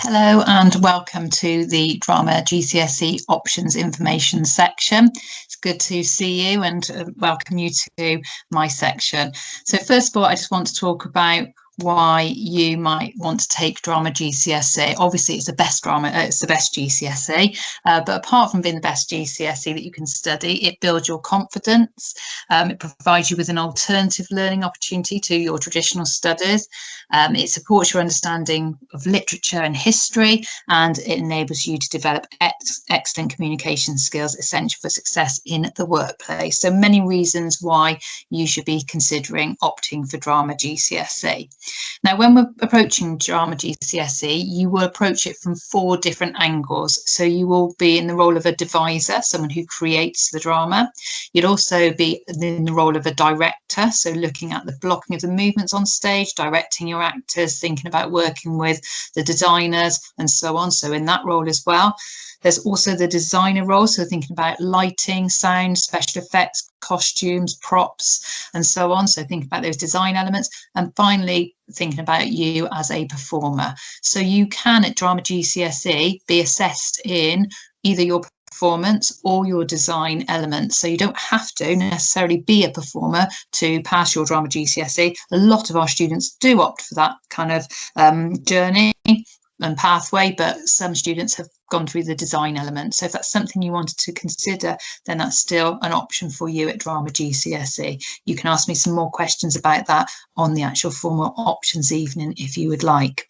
Hello and welcome to the Drama GCSE Options Information section. It's good to see you and welcome you to my section. So first of all, I just want to talk about why you might want to take Drama GCSE. Obviously, it's the best drama, it's the best GCSE, but apart from being the best GCSE that you can study, it builds your confidence. It provides you with an alternative learning opportunity to your traditional studies. It supports your understanding of literature and history, and it enables you to develop excellent communication skills essential for success in the workplace. So many reasons why you should be considering opting for Drama GCSE. Now, when we're approaching Drama GCSE, you will approach it from 4 different angles. So you will be in the role of a deviser, someone who creates the drama. You'd also be in the role of a director, so looking at the blocking of the movements on stage, directing your actors, thinking about working with the designers and so on. So in that role as well. There's also the designer role, so thinking about lighting, sound, special effects, costumes, props, and so on. So thinking about those design elements. And finally, thinking about you as a performer. So you can, at Drama GCSE, be assessed in either your performance or your design elements. So you don't have to necessarily be a performer to pass your Drama GCSE. A lot of our students do opt for that kind of journey and pathway, but some students have gone through the design element. So if that's something you wanted to consider, then that's still an option for you at Drama GCSE. You can ask me some more questions about that on the actual formal options evening if you would like.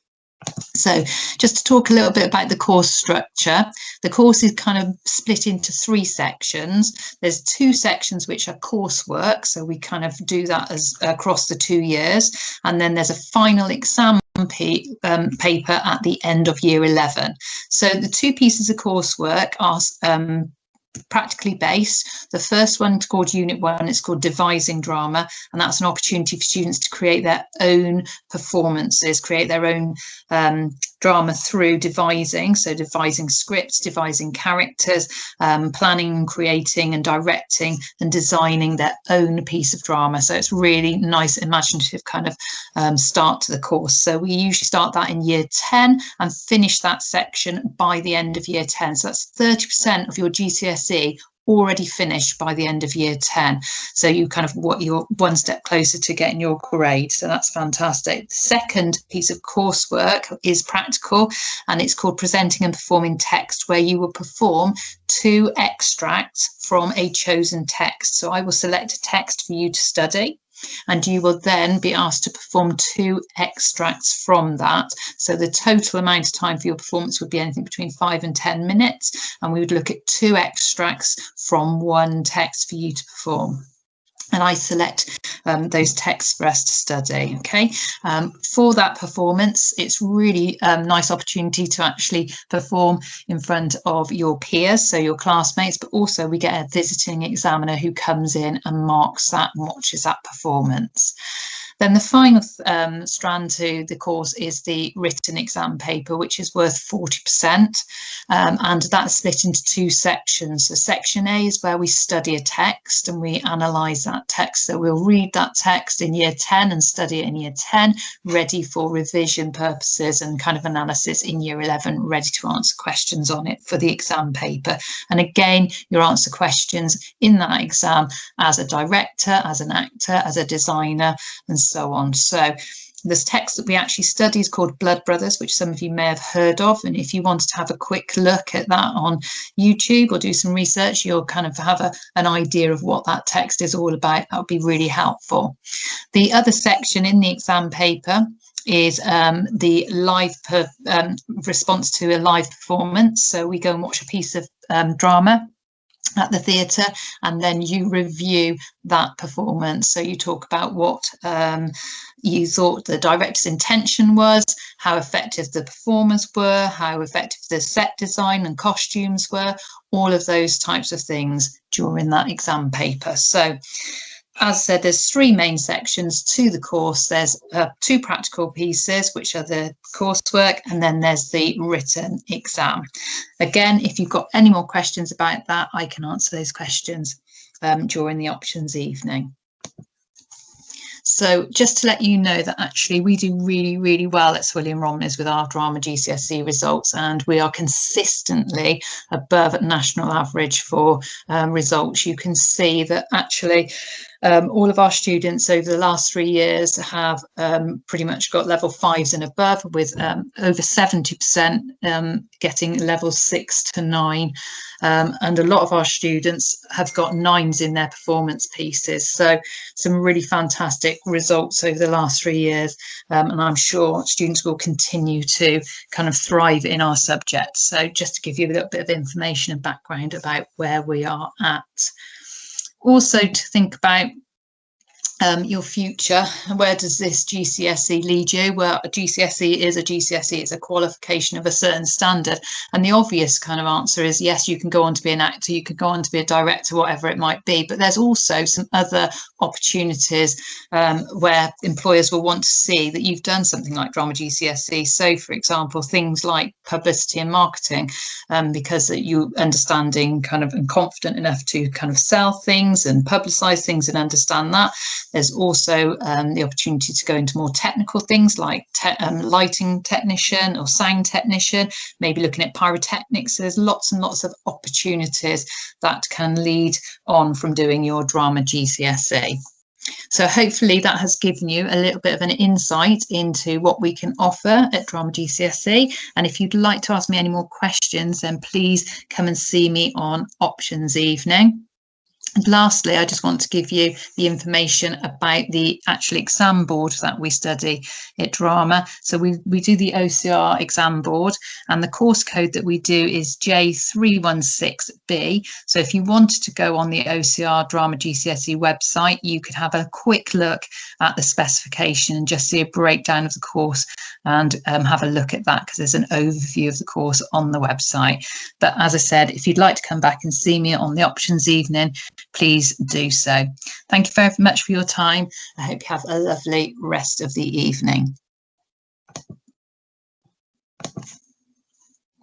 So just to talk a little bit about the course structure, the course is kind of split into 3 sections. There's 2 sections which are coursework, so we kind of do that as across the 2 years, and then there's a final exam paper at the end of year 11. So the 2 pieces of coursework are practically based. The first one called Unit 1, it's called Devising Drama, and that's an opportunity for students to create their own performances, create their own drama through devising, so devising scripts, devising characters, planning, creating and directing and designing their own piece of drama. So it's really nice imaginative kind of start to the course. So we usually start that in year 10 and finish that section by the end of year 10. So that's 30% of your GCSE already finished by the end of year 10. So you kind of you're one step closer to getting your grade. So that's fantastic. The second piece of coursework is practical, and it's called Presenting and Performing Text, where you will perform 2 extracts from a chosen text. So I will select a text for you to study, and you will then be asked to perform 2 extracts from that. So the total amount of time for your performance would be anything between 5 and 10 minutes, and we would look at 2 extracts from one text for you to perform. And I select those texts for us to study. Okay, for that performance, it's really nice opportunity to actually perform in front of your peers, so your classmates, but also we get a visiting examiner who comes in and marks that and watches that performance. Then the final strand to the course is the written exam paper, which is worth 40%, and that's split into 2 sections. So section A is where we study a text and we analyse that text. So we'll read that text in year 10 and study it in year 10, ready for revision purposes and kind of analysis in year 11, ready to answer questions on it for the exam paper. And again, you'll answer questions in that exam as a director, as an actor, as a designer, and so on. So this text that we actually study is called Blood Brothers, which some of you may have heard of. And if you wanted to have a quick look at that on YouTube or do some research, you'll kind of have an idea of what that text is all about. That would be really helpful. The other section in the exam paper is the live response to a live performance. So we go and watch a piece of drama at the theatre, and then you review that performance. So you talk about what you thought the director's intention was, how effective the performers were, how effective the set design and costumes were, all of those types of things during that exam paper. So as I said, there's 3 main sections to the course. There's 2 practical pieces, which are the coursework, and then there's the written exam. Again, if you've got any more questions about that, I can answer those questions during the options evening. So just to let you know that actually we do really, really well at SWR Romneys with our drama GCSE results, and we are consistently above national average for results. You can see that actually all of our students over the last 3 years have pretty much got level 5s and above, with over 70% getting levels 6 to 9. And a lot of our students have got 9s in their performance pieces. So some really fantastic results over the last 3 years. And I'm sure students will continue to kind of thrive in our subject. So just to give you a little bit of information and background about where we are at. Also to think about your future. Where does this GCSE lead you? Well, a GCSE is a GCSE. It's a qualification of a certain standard. And the obvious kind of answer is yes, you can go on to be an actor, you can go on to be a director, whatever it might be. But there's also some other opportunities where employers will want to see that you've done something like drama GCSE. So, for example, things like publicity and marketing, because you understanding kind of and confident enough to kind of sell things and publicize things and understand that. There's also the opportunity to go into more technical things like lighting technician or sound technician, maybe looking at pyrotechnics. So there's lots and lots of opportunities that can lead on from doing your drama GCSE. So hopefully that has given you a little bit of an insight into what we can offer at Drama GCSE. And if you'd like to ask me any more questions, then please come and see me on Options Evening. And lastly, I just want to give you the information about the actual exam board that we study at Drama. So we do the OCR exam board, and the course code that we do is J316B. So if you wanted to go on the OCR Drama GCSE website, you could have a quick look at the specification and just see a breakdown of the course and have a look at that, because there's an overview of the course on the website. But as I said, if you'd like to come back and see me on the Options Evening, please do so. Thank you very much for your time. I hope you have a lovely rest of the evening.